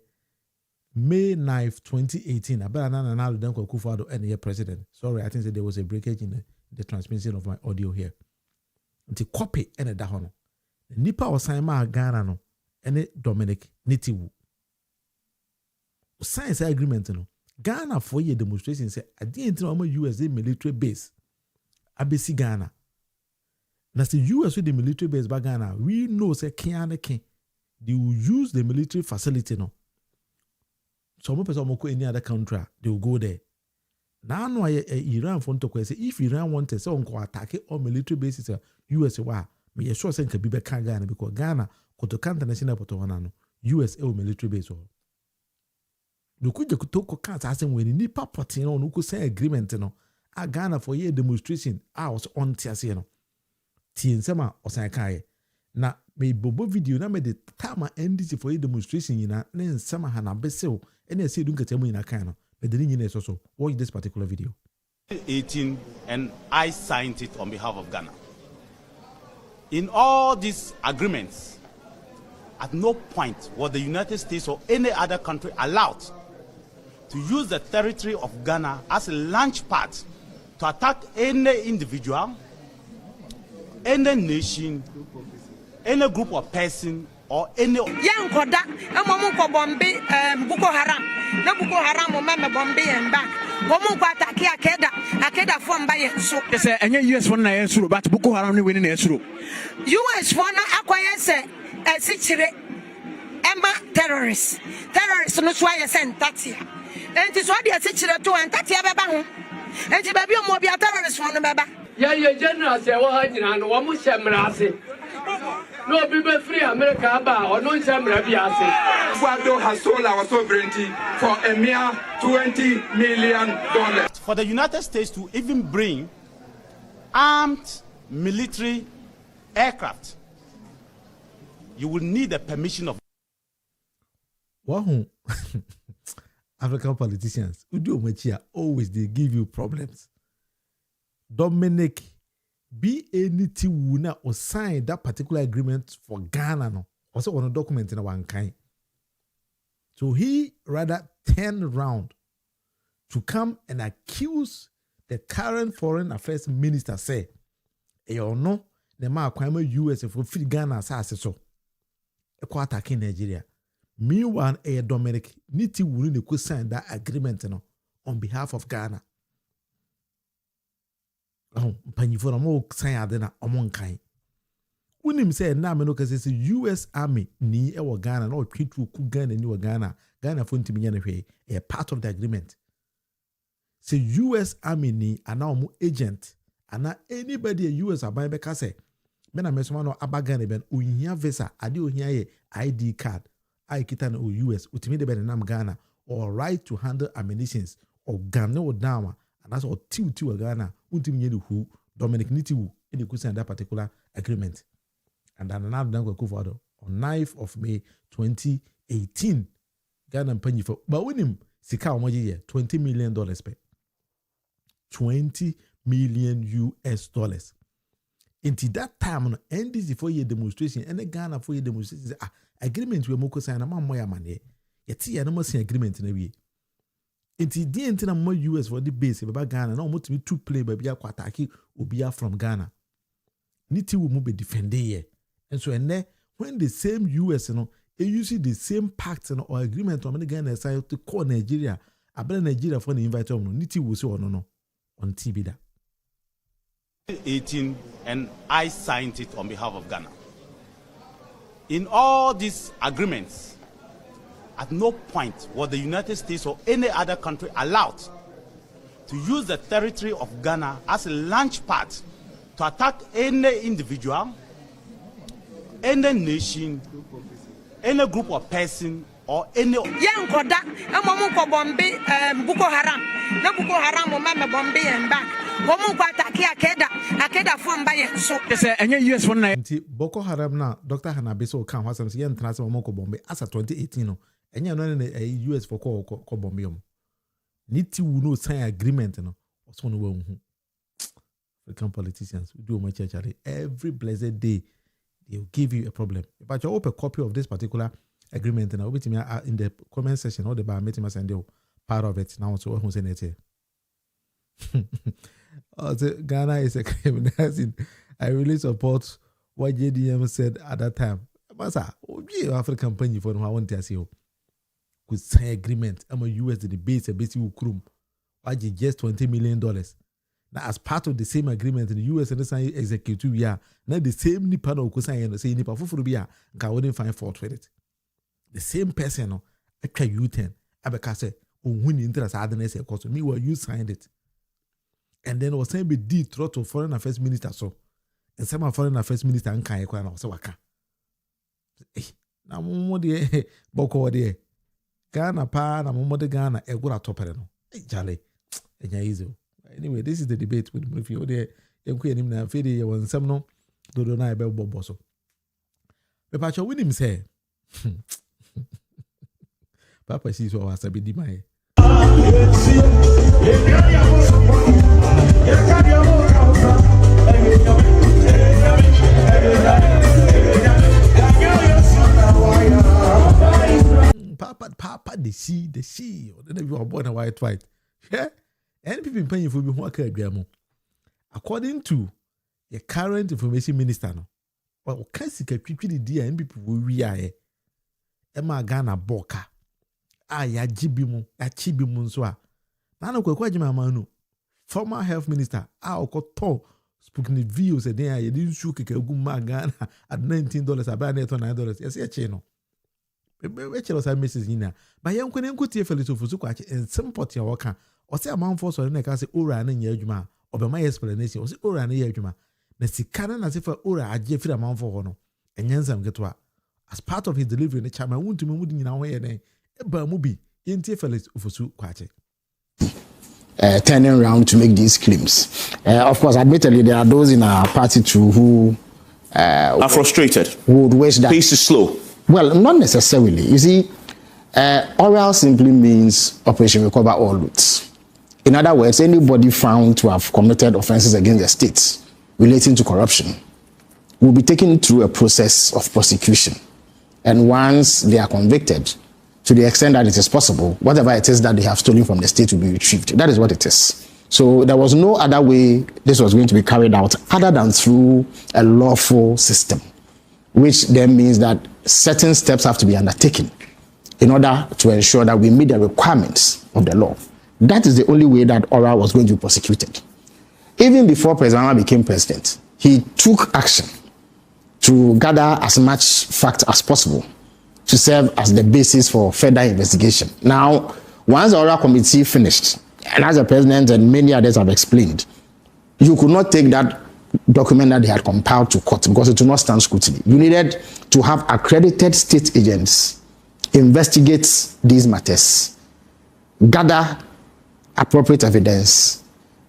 May 9th, 2018. I better now then Kwaku for any president. Sorry, I think that there was a breakage in the transmission of my audio here. The copy ended down. The Nipa was signed by Ghana no, and Dominic Nitiwu. Sign the agreement no. Ghana for a demonstration say at the end of USA military base. Abesi Ghana. Now, the US with the military base back Ghana, we know say they will use the military facility no. Some person will go any other country, they will go there. Now, no, Iran want to say if Iran want to say on attack all military bases, US me sure say can be back Ghana because Ghana could to international no US military base. No could you talk can't ask them when Nipa party no could say agreement no. Ghana for a demonstration was on Tiasi no. Tiensema osankaye na me bobo video na me de tama NDC for a demonstration yina na nsema ha na besew ene ese du nkatemu yina kan no me de nyina so watch this particular video. 18 and I signed it on behalf of Ghana. In all these agreements, at no point was the United States or any other country allowed to use the territory of Ghana as a launch pad to attack any individual, any nation, any group of person, or any. Young Koda, Momuko Bombi, Boko Haram, no Boko Haram, Mama Bombi and back. Momuko Akeda form by a so. Yes, and US one I answer, but Boko Haram winning answer. US one acquires a situation. Emma terrorists, no try a sent Tatia. And it is what they are situated to and Tatia Baba. And the baby will be a terrorist one, Baba. Yeah, general say, well, one more Shamrasi. No people free America or no Shamrabiasi. Ecuador has sold our sovereignty for a mere $20 million. For the United States to even bring armed military aircraft, you will need the permission of. Wow. African politicians always they give you problems. Dominic be anything wuna or sign that particular agreement for Ghana no also on a document in one kind. So he rather turned around to come and accuse the current foreign affairs minister say, no, the man kwame US for free Ghana so. ekwa attack Nigeria. Meanwhile, Dominic Niti willing to sign that agreement on behalf of Ghana. Oh, Panifo na mo sign adena among kind. Unim say na me no kase say US Army ni ewo Ghana na o twitu ku Ghana ni wo Ghana. Ghana for ntimi nya na hwe a part of the agreement. Say US Army ni ana omo agent ana anybody a US aban be ka say me na mesoma no abaga ne ben ohia visa ade ohia ye ID card I kita na US utimi de ben nam Ghana or right to handle ammunitions or Ghana or down and that's or tiu Ghana utimi nye who Dominic Nitiwu in the question that particular agreement. And then another dan go forward on 9th of May 2018 Ghana mpanyi for but when him sika omoje ye $20 million pay. $20 million US. Into that time, NDC for your demonstration, and the Ghana for your demonstration, agreement we moko sign, I'm more money. Yet, I don't see agreement in a way. Into the entire more US for the base about Ghana, no more to be two play by Bia Kwataki or Bia from Ghana. Niti will move be defended here. And so, and then when the same US, they use the same pact or agreement on the Ghana side to call Nigeria, I bet Nigeria for the invite them, Niti will say, no. On TV that 18 and I signed it on behalf of Ghana. In all these agreements, at no point was the United States or any other country allowed to use the territory of Ghana as a launch pad to attack any individual, any nation, any group of person or any Yankoda, Amomuko Bombi, Boko Haram, no Boko Haram, Mama Bombi and back. Womuko Ataki Akeda from Bayan. So, and US 190 Boko Haram now, Dr. Hanabiso can have some young transfer Moko Bombi as a 2018, and you're not in a US for Bombium. Need to know sign agreement, what's one of African politicians who do my church every blessed day, they'll give you a problem. But you open a copy of this particular agreement and I'll be in the comment section or the bar meeting and they'll part of it now. So who's in it here? Ghana is a criminal. I really support what JDM said at that time. Masa, we African company for I want to see you. Could sign agreement. I'm a US the base a basic ukrum. Why just $20 million? Now, as part of the same agreement in the US and the sign executive, yeah, now the same nipa no could sign and say nipa fufurubia can wouldn't find fault with it. The same person, no, a U10, Abekase, when interest adness, of course, me where you signed it. And then was saying be deed through to Foreign Affairs Minister so. And some Foreign Affairs Minister and Kaya Kwana was waka. Na mumo de boko de Ghana pa na mumo de Ghana e gura topere no. Jale. Enya easy. Anyway, this is the debate with Munufie. Ode enku enim na afede ye wonsam no dodo na ebe bobo so. Me pa cho win him say. Papa si so wasabi di mai. Papa, the sea, or then you are born a white. Yeah, and people paying for me who are according to the current information minister, no, well, Kasika quickly dear and people we are Emma Ghana Boka. Ya jibimu, ya chibimu nswa. Nana kwa Agyemang Manu, former health minister, okoto spoken views a day, you didn't shoot a guma Ghana at $19, about $9. Yes, a channel. Which was a Mrs. Nina. But young Hon Henry Felix Ofosu Kwakye and some pot your worker, or say a man for so in a case Ura and Agyemang, or my explanation was Ura and Agyemang. The canon as if Ura had Jeffrey a man for honor, and Yansam get what. As part of his delivery in the chairman, Wontumi in our way, Bamubi, Hon Felix Ofosu Kwakye. Turning around to make these claims. Of course, admittedly, there are those in our party too who are frustrated. Who would wish that pace is slow. Well, not necessarily. You see, oral simply means operation will cover all routes. In other words, anybody found to have committed offenses against the state relating to corruption will be taken through a process of prosecution. And once they are convicted, to the extent that it is possible, whatever it is that they have stolen from the state will be retrieved. That is what it is. So there was no other way this was going to be carried out other than through a lawful system, which then means that certain steps have to be undertaken in order to ensure that we meet the requirements of the law. That is the only way that oral was going to be prosecuted. Even before President Manu became president, he took action to gather as much fact as possible to serve as the basis for further investigation. Now, once the oral committee finished, and as the president and many others have explained, you could not take that document that they had compiled to court because it would not stand scrutiny. You needed to have accredited state agents investigate these matters, gather appropriate evidence,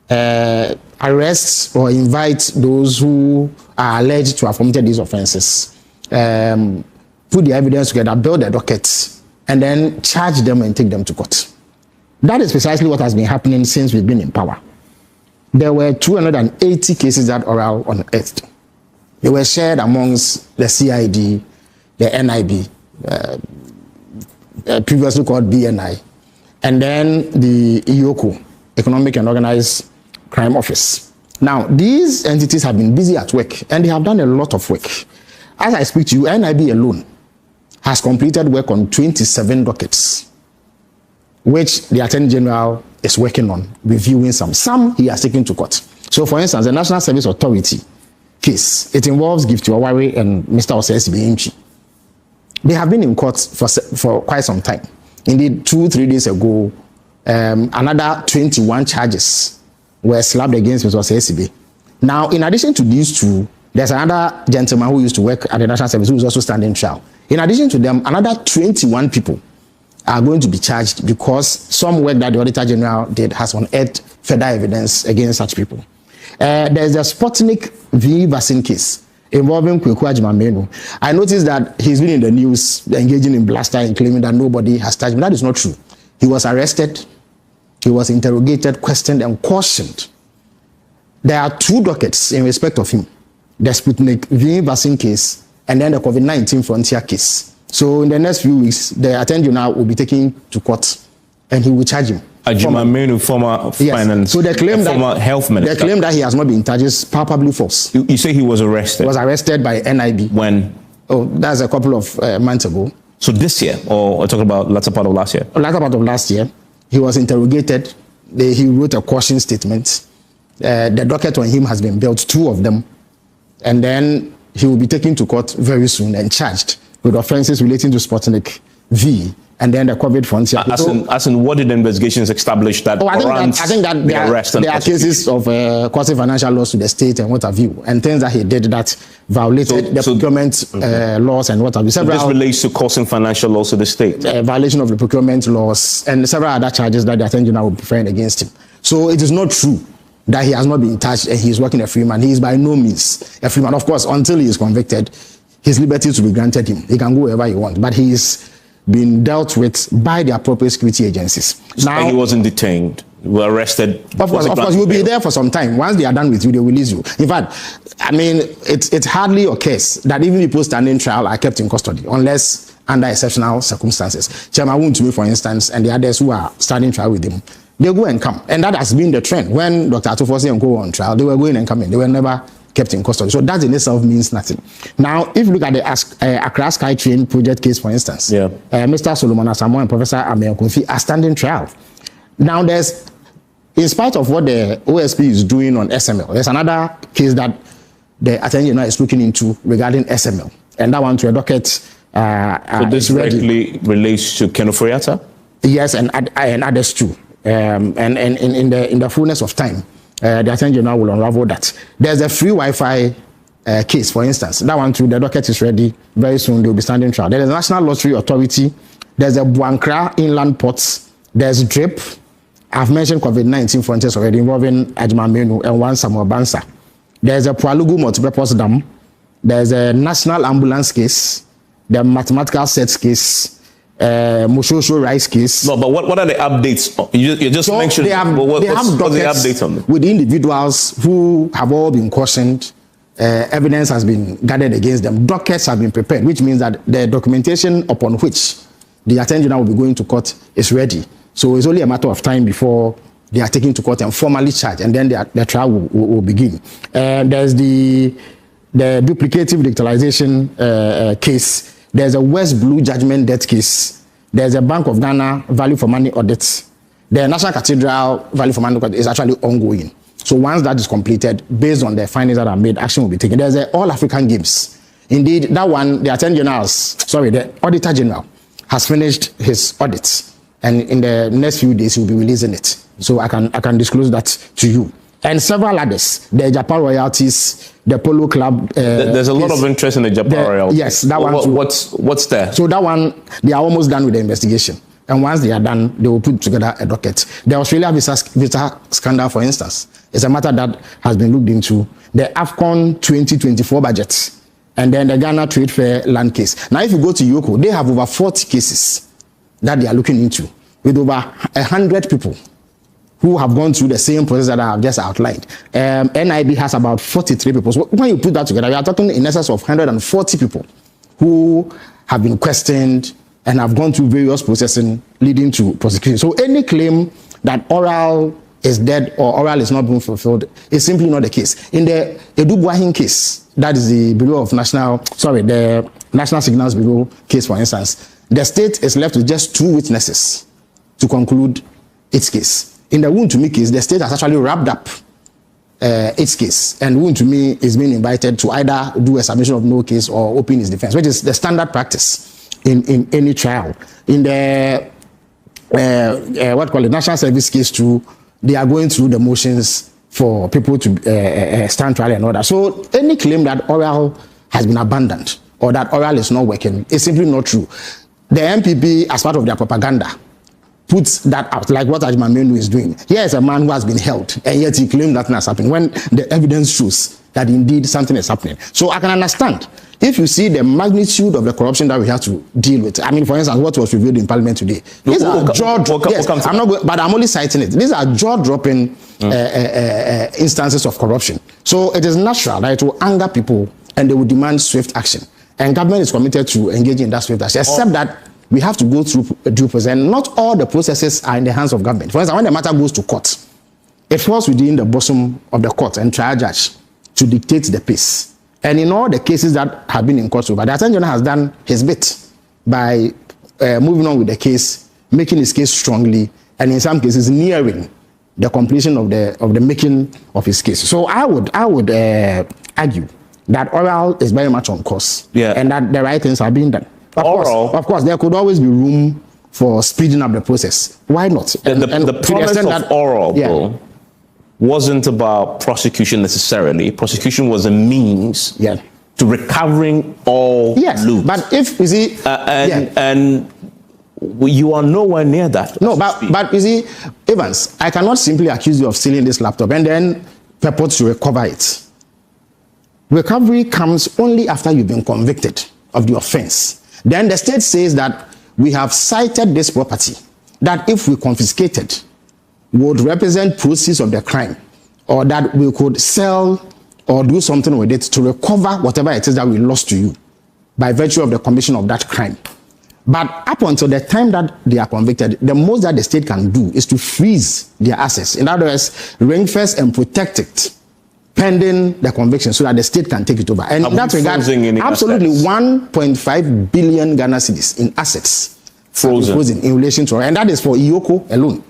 arrest or invite those who are alleged to have committed these offenses, put the evidence together, build the dockets, and then charge them and take them to court. That is precisely what has been happening since we've been in power. There were 280 cases that oral unearthed. They were shared amongst the CID, the NIB, previously called BNI, and then the EOCO, Economic and Organized Crime Office. Now, these entities have been busy at work, and they have done a lot of work. As I speak to you, NIB alone has completed work on 27 dockets, which the Attorney General is working on, reviewing some. Some he has taken to court. So, for instance, the National Service Authority case, it involves Gifty Owari and Mr. Osesi. They have been in court for quite some time. Indeed, 2-3 days ago, another 21 charges were slapped against Mr. Osesi. Now, in addition to these two, there's another gentleman who used to work at the National Service who is also standing trial. In addition to them, another 21 people are going to be charged because some work that the Auditor General did has unearthed further evidence against such people. There's a Sputnik V vaccine case involving Kwaku Agyemang. I noticed that he's been in the news engaging in bluster and claiming that nobody has touched him. That is not true. He was arrested, he was interrogated, questioned, and cautioned. There are 2 dockets in respect of him: the Sputnik V vaccine case and then the COVID-19 frontier case. So in the next few weeks, the Attorney General will be taken to court and he will charge him. Agyemang, former finance, so former health minister. The claim that he has not been charged is palpably false. You say he was arrested? He was arrested by NIB. When? Oh, that's a couple of months ago. So this year, or talking about latter part of last year? Latter part of last year. He was interrogated. He wrote a caution statement. The docket on him has been built, 2 of them. And then he will be taken to court very soon and charged with offenses relating to Sputnik V and then the COVID frontier. As in what did the investigations establish that I think that there are cases of causing financial loss to the state and what have you, and things that he did that violated the procurement laws and what have you. So this relates to causing financial loss to the state? Violation of the procurement laws and several other charges that the Attorney General will be preferring against him. So it is not true that he has not been touched and he is working a free man. He is by no means a free man. Of course, until he is convicted, his liberty to be granted him. He can go wherever he wants, but he is being dealt with by the appropriate security agencies. Now, he wasn't detained. You were arrested. Of course, you'll be there for some time. Once they are done with you, they will release you. In fact, I mean, it hardly occurs that even people standing trial are kept in custody, unless under exceptional circumstances. Chairman Wontumi, for instance, and the others who are standing trial with him, they go and come. And that has been the trend. When Dr. Atofosi and go on trial, they were going and coming. They were never kept in custody. So that in itself means nothing. Now, if you look at the Accra SkyTrain project case, for instance, Mr. Solomon Asamoah and Professor Munufie are standing trial. Now, in spite of what the OSP is doing on SML, there's another case that the Attorney General is looking into regarding SML, and that one to a docket. So this directly relates to Ken Ofori-Atta? Yes, and others too. And in the fullness of time, the Attorney General will unravel that. There's a free Wi-Fi case, for instance. That one too, the docket is ready. Very soon, they will be standing trial. There is a National Lottery Authority. There's a Buankra Inland Ports. There's DRIP. I've mentioned COVID-19 frontiers already, involving Agyemang and one Samuel Bansa. There's a Pualugu Multipurpose Dam. There's a National Ambulance case. The Mathematical Sets case. Moshosho Rice case. No, but what are the updates? You just mentioned. What's the updates on them? With the individuals who have all been cautioned, evidence has been gathered against them. Dockets have been prepared, which means that the documentation upon which the Attorney General will be going to court is ready. So it's only a matter of time before they are taken to court and formally charged, and then the trial will begin. There's the the duplicative digitalization case. There's a West Blue judgment debt case. There's a Bank of Ghana value for money audit. The National Cathedral value for money audit is actually ongoing. So once that is completed, based on the findings that are made, action will be taken. There's a All African Games. Indeed, that one, the Auditor General has finished his audit, and in the next few days he will be releasing it. So I can disclose that to you. And several others, the Japan royalties, the Polo Club. There's a lot of interest in the Japan royalties. Yes, that one. What's there? So that one, they are almost done with the investigation. And once they are done, they will put together a docket. The Australia visa scandal, for instance, is a matter that has been looked into. The AFCON 2024 budget, and then the Ghana Trade Fair land case. Now, if you go to Yoko, they have over 40 cases that they are looking into, with over 100 people who have gone through the same process that I have just outlined. NIB has about 43 people. So when you put that together, we are talking in excess of 140 people who have been questioned and have gone through various processing leading to prosecution. So any claim that oral is dead or oral is not being fulfilled is simply not the case. In the Edubuahin case, that is the the National Signals Bureau case, for instance, the state is left with just 2 witnesses to conclude its case. In the Wontumi case, the state has actually wrapped up its case, and Wontumi is being invited to either do a submission of no case or open his defense, which is the standard practice in any trial. In the National Service case too, they are going through the motions for people to stand trial and all that. So any claim that oral has been abandoned or that oral is not working is simply not true. The MPP, as part of their propaganda, puts that out, like what Agyemang Manu is doing. Here is a man who has been held, and yet he claimed nothing has happened, when the evidence shows that indeed something is happening. So I can understand, if you see the magnitude of the corruption that we have to deal with. I mean, for instance, what was revealed in Parliament today. These are jaw-dropping, yes, but I'm only citing it. These are jaw-dropping instances of corruption. So it is natural that it will anger people, and they will demand swift action. And government is committed to engaging in that swift action, except that we have to go through due process. And not all the processes are in the hands of government. For instance, when the matter goes to court, it falls within the bosom of the court and trial judge to dictate the pace. And in all the cases that have been in court so far, the Attorney General has done his bit by moving on with the case, making his case strongly, and in some cases nearing the completion of the making of his case. So I would argue that oral is very much on course, and that the right things are being done. Of course, there could always be room for speeding up the process. Why not? The promise of oral, though, wasn't about prosecution necessarily. Prosecution was a means to recovering all loot. But if you see, and you are nowhere near that. No, but you see, Evans, I cannot simply accuse you of stealing this laptop and then purport to recover it. Recovery comes only after you've been convicted of the offense. Then the state says that we have cited this property, that if we confiscated, would represent proceeds of the crime, or that we could sell or do something with it to recover whatever it is that we lost to you by virtue of the commission of that crime. But up until the time that they are convicted, the most that the state can do is to freeze their assets. In other words, ring-fence and protect it pending the conviction so that the state can take it over. And in that regard, absolutely 1.5 billion Ghana cedis in assets frozen in relation to, and that is for Iyoko alone.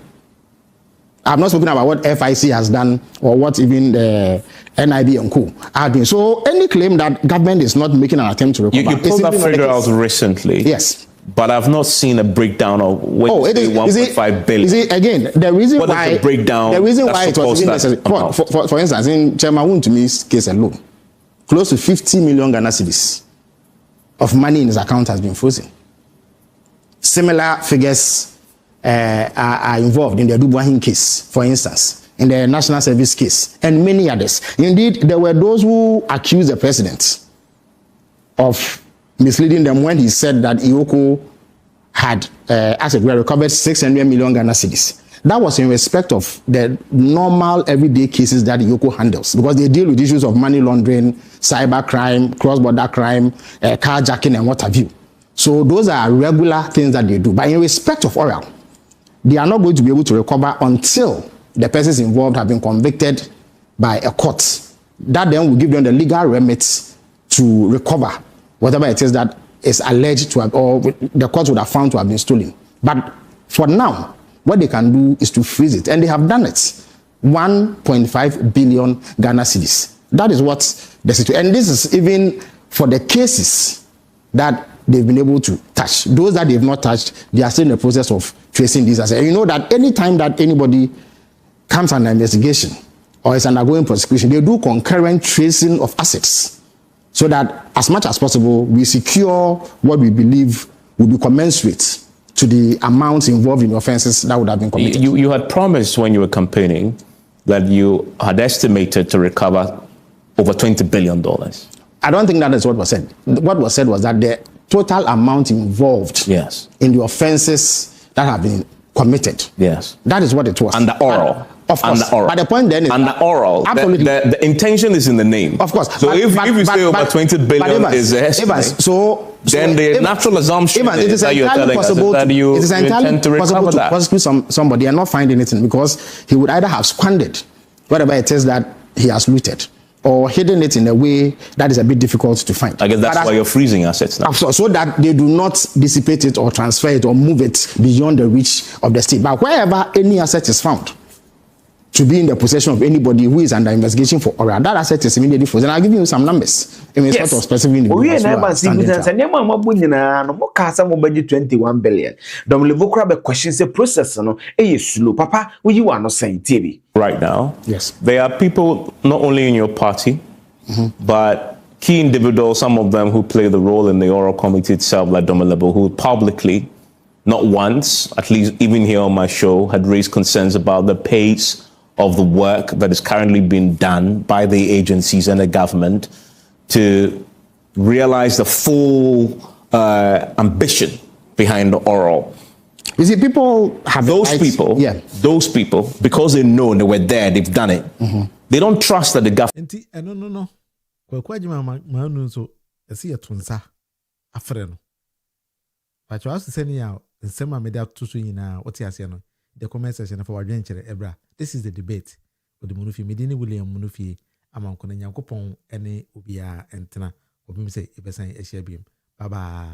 I'm not speaking about what FIC has done or what even the NIB and Co are doing. So any claim that government is not making an attempt to recover, you pulled that figure out recently. Yes. But I've not seen a breakdown of when you say 1.5 billion. You see, again, the reason what why is the breakdown, the reason why it was even necessary. For instance, in Chairman Wontumi's case alone, close to 50 million Ghana cedis of money in his account has been frozen. Similar figures are involved in the Edubuahin case, for instance, in the National Service case, and many others. Indeed, there were those who accused the president of misleading them when he said that Iyoko had, as it were, recovered 600 million Ghana cedis. That was in respect of the normal everyday cases that Iyoko handles, because they deal with issues of money laundering, cyber crime, cross-border crime, carjacking, and what have you. So those are regular things that they do. But in respect of oral, they are not going to be able to recover until the persons involved have been convicted by a court. That then will give them the legal remits to recover whatever it is that is alleged to have, or the court would have found to have been stolen. But for now, what they can do is to freeze it, and they have done it. 1.5 billion Ghana cedis. That is what the situation. And this is even for the cases that they've been able to touch. Those that they've not touched, they are still in the process of tracing these assets. And you know that any time that anybody comes under investigation or is undergoing prosecution, they do concurrent tracing of assets, so that as much as possible we secure what we believe will be commensurate to the amounts involved in offenses that would have been committed. You had promised when you were campaigning that you had estimated to recover over $20 billion. I don't think that is what was said. What was said was that the total amount involved in the offenses that have been committed. Yes. That is what it was. And the oral. Of course. And the oral. But the point then is... And the oral. Absolutely. The intention is in the name. Of course. So if you say over 20 billion is the estimate, then the natural assumption is that you're telling us that you intend to recover that. Prosecute somebody and not find anything, because he would either have squandered whatever it is that he has looted, or hidden it in a way that is a bit difficult to find. I guess that's why you're freezing assets now. So that they do not dissipate it or transfer it or move it beyond the reach of the state. But wherever any asset is found to be in the possession of anybody who is under investigation for oral, that asset is immediately frozen. I'll give you some numbers. Yes. Sort of specific individuals who are standing trial. 21 billion. The question is the process is slow. Papa, will you want to say TV? Right now, yes, there are people not only in your party, but key individuals, some of them who play the role in the oral committee itself, like Domalebo, who publicly, not once, at least even here on my show, had raised concerns about the pace of the work that is currently being done by the agencies and the government to realize the full ambition behind the oral. You see, people have those people, because they know they were there, they've done it. They don't trust that the government. No. Kwaku Agyemang Manu so esi etunsa afre no. But you have to send out the same media to so nyina what you say no. The comment section for wadwenchere ebra. This is the debate with the Munufie Medini William Munufie amankona Nyankopon ene obia entena obi me say ebesan ehia biem. Bye bye.